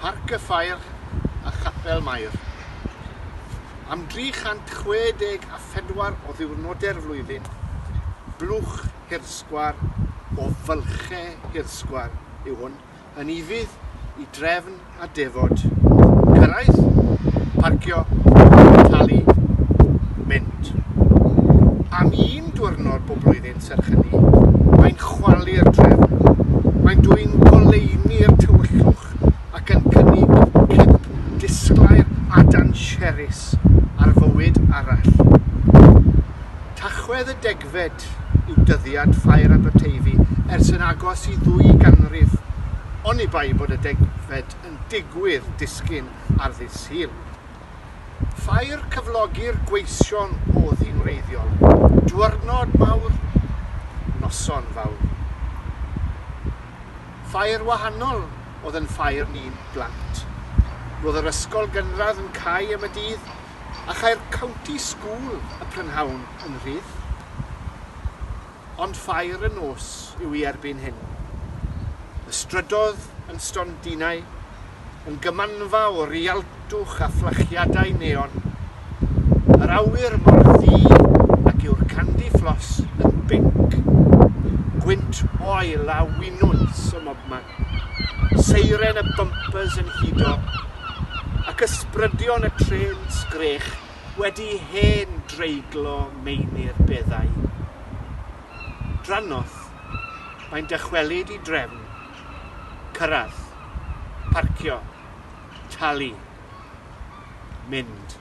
Parc y Ffair a chapel Mair. Am 364 o ddiwrnodau'r flwyddyn, blwch hirsgwar o fylchau hirsgwar yw hwn, yn ifydd i drefn a defod. Cyrraedd, parcio, talu, mynd. Am un diwrnod bob blwyddyn serch hynny, mae'n chwalu'r drefn. Mae'n dwy'n goleini'r tywyllwch ac yn cynnig cip disglair adansierus ar fywyd arall. Tachwedd y degfed yw dyddiad Ffair Aberteifi ers yn agos i 2 ganrif, oni bai bod y degfed yn digwydd disgyn ar ddydd Sul. Ffair cyflogi'r gweision o ddyn wreiddiol, diwrnod mawr, noson fawr. Ffair wahanol oedd yn ffair ni'n blant. Roedd yr ysgol gynradd yn cau am y dydd, a chai'r county school y prynhawn yn rhydd. Ond ffair y nos yw i erbyn hyn. Y strydodd yn stondinau, yn gymanfa o rialtwch a fflachiadau neon. Yr awyr mor ddi ac yw'r candy floss yn binc. Gwynt oil a winwns y mobman. Seiren y bumpers yn hudo, ac ysbrydion y tren sgrech wedi hen dreiglo meini'r beddau. Drannodd, mae'n dychwelyd i drefn, cyrraedd, parcio, talu, mynd.